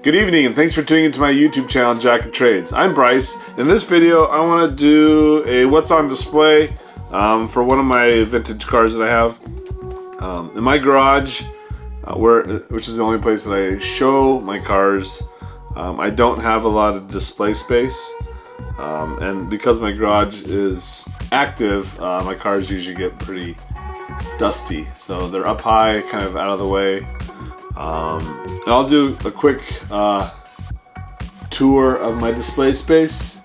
Good evening and thanks for tuning into my YouTube channel, Jack of Trades. I'm Bryce. In this video I want to do a what's on display for one of my vintage cars that I have. In my garage, which is the only place that I show my cars, I don't have a lot of display space. And because my garage is active, my cars usually get pretty dusty. So they're up high, kind of out of the way. And I'll do a quick tour of my display space.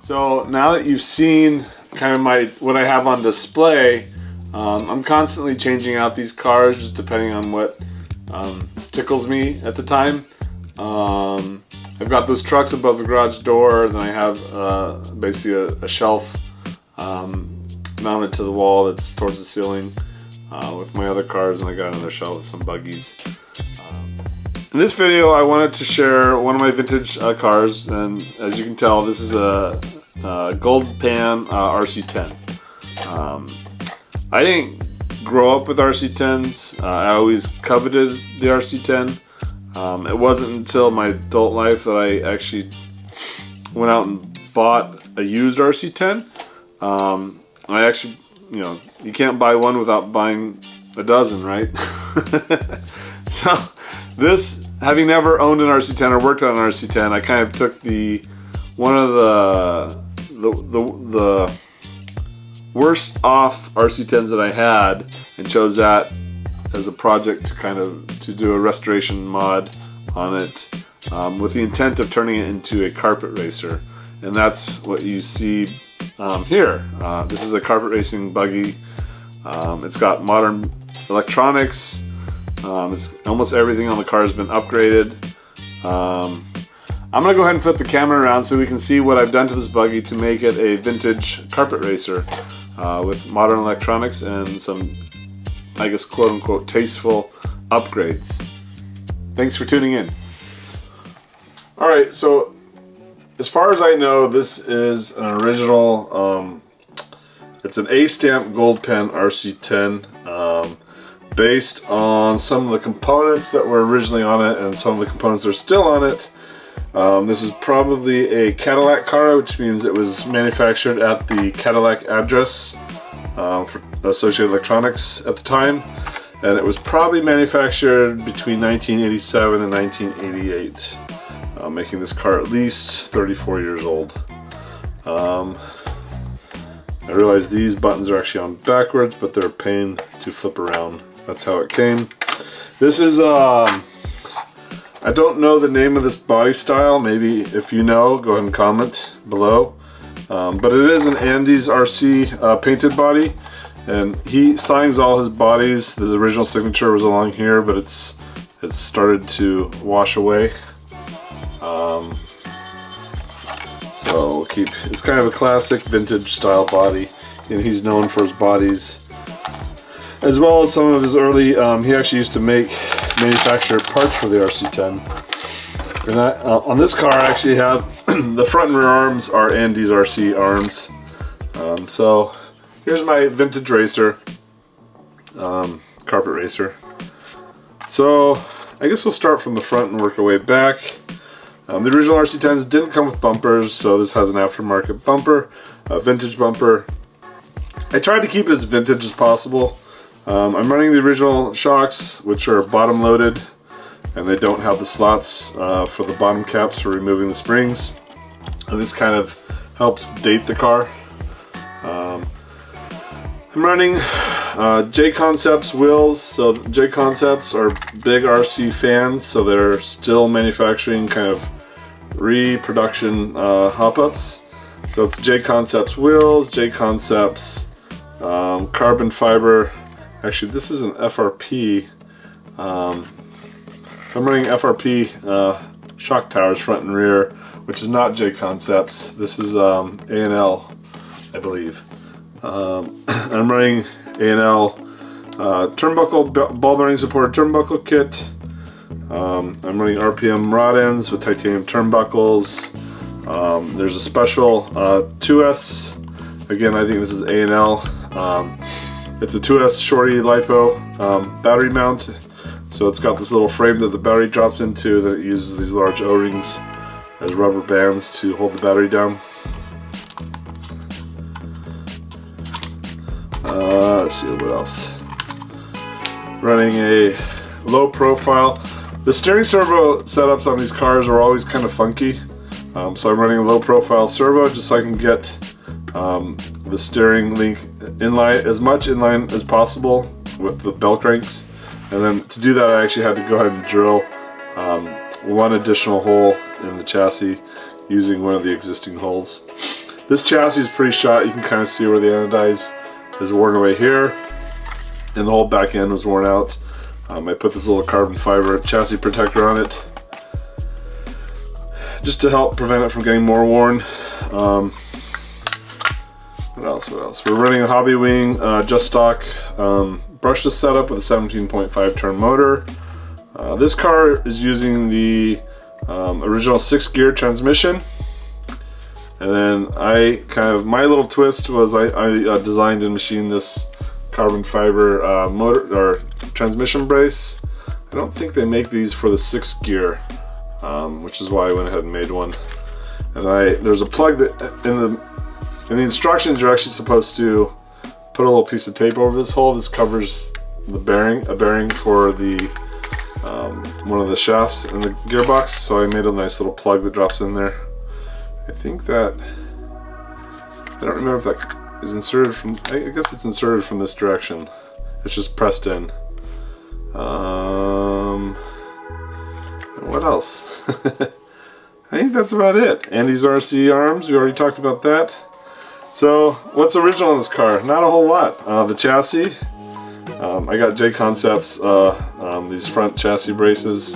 So now that you've seen kind of what I have on display, I'm constantly changing out these cars just depending on what tickles me at the time. I've got those trucks above the garage door, then I have basically a shelf mounted to the wall that's towards the ceiling with my other cars, and I got another shelf with some buggies. In this video I wanted to share one of my vintage cars, and as you can tell, this is a gold pan RC10. I didn't grow up with RC10s. I always coveted the RC10. It wasn't until my adult life that I actually went out and bought a used RC10. I actually, you can't buy one without buying a dozen, right? So this, having never owned an RC10 or worked on an RC10, I kind of took one of the worst off RC10s that I had and chose that as a project to do a restoration mod on it, with the intent of turning it into a carpet racer. And that's what you see here. This is a carpet racing buggy. It's got modern electronics. Almost everything on the car has been upgraded. I'm going to go ahead and flip the camera around so we can see what I've done to this buggy to make it a vintage carpet racer with modern electronics and some, I guess, quote-unquote tasteful upgrades. Thanks for tuning in. Alright, so as far as I know, this is an original, it's an A-stamp gold pen RC10. Based on some of the components that were originally on it and some of the components that are still on it. This is probably a Cadillac car, which means it was manufactured at the Cadillac address for Associated Electronics at the time, and it was probably manufactured between 1987 and 1988, making this car at least 34 years old. I realize these buttons are actually on backwards, but they're a pain to flip around. That's how it came. This is, I don't know the name of this body style. Maybe if you know, go ahead and comment below. But it is an Andes RC painted body, and he signs all his bodies. The original signature was along here, but it's started to wash away. So we'll keep. It's kind of a classic vintage style body, and he's known for his bodies, as well as some of his early, he actually used to manufacture parts for the RC10. And on this car I actually have, the front and rear arms are Andes RC arms. So here's my vintage racer, carpet racer. So I guess we'll start from the front and work our way back. The original RC10s didn't come with bumpers, so this has an aftermarket bumper, a vintage bumper. I tried to keep it as vintage as possible. I'm running the original shocks, which are bottom loaded, and they don't have the slots for the bottom caps for removing the springs. And this kind of helps date the car. I'm running J Concepts wheels. So J Concepts are big RC fans, so they're still manufacturing kind of reproduction hop-ups. So it's J Concepts wheels, J Concepts carbon fiber. Actually, this is an FRP. I'm running FRP shock towers front and rear, which is not J Concepts. This is A&L, I believe. I'm running A&L turnbuckle, ball bearing supported turnbuckle kit. I'm running RPM rod ends with titanium turnbuckles. There's a special 2S. Again, I think this is A&L. It's a 2S shorty lipo battery mount. So it's got this little frame that the battery drops into that uses these large O-rings as rubber bands to hold the battery down. Let's see what else. Running a low profile. The steering servo setups on these cars are always kind of funky. So I'm running a low profile servo just so I can get the steering link as much in line as possible with the bell cranks. And then to do that, I actually had to go ahead and drill one additional hole in the chassis using one of the existing holes. This chassis is pretty shot. You can kind of see where the anodize is worn away here, and the whole back end was worn out. I put this little carbon fiber chassis protector on it just to help prevent it from getting more worn. What else? We're running a Hobby Wing just stock brushless setup with a 17.5 turn motor. This car is using the original 6-gear transmission, and then my little twist was I designed and machined this carbon fiber motor or transmission brace. I don't think they make these for the 6-gear, which is why I went ahead and made one. And there's a plug that in the instructions you're actually supposed to put a little piece of tape over this hole. This covers the bearing, a bearing for the one of the shafts in the gearbox. So I made a nice little plug that drops in there. I think that, I don't remember if that is inserted from, I guess it's inserted from this direction. It's just pressed in. What else? I think that's about it. Andy's RC arms, we already talked about that. So what's original in this car? Not a whole lot. The chassis, I got J Concepts, these front chassis braces.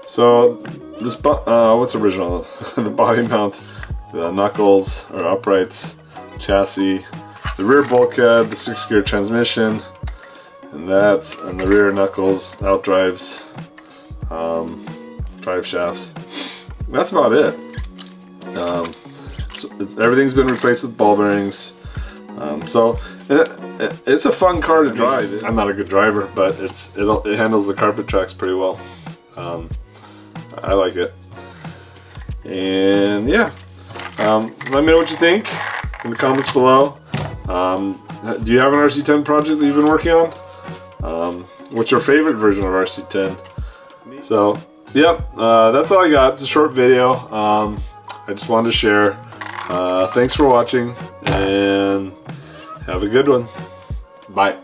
So this, what's original? The body mount, the knuckles or uprights, chassis, the rear bulkhead, the 6-gear transmission, and the rear knuckles, out drives, drive shafts. That's about it. Everything's been replaced with ball bearings. So it's a fun car to drive. I'm not a good driver, but it handles the carpet tracks pretty well. I like it. And yeah, let me know what you think in the comments below. Do you have an RC10 project that you've been working on? What's your favorite version of RC10? So, yep, that's all I got. It's a short video. I just wanted to share. Thanks for watching, and have a good one. Bye.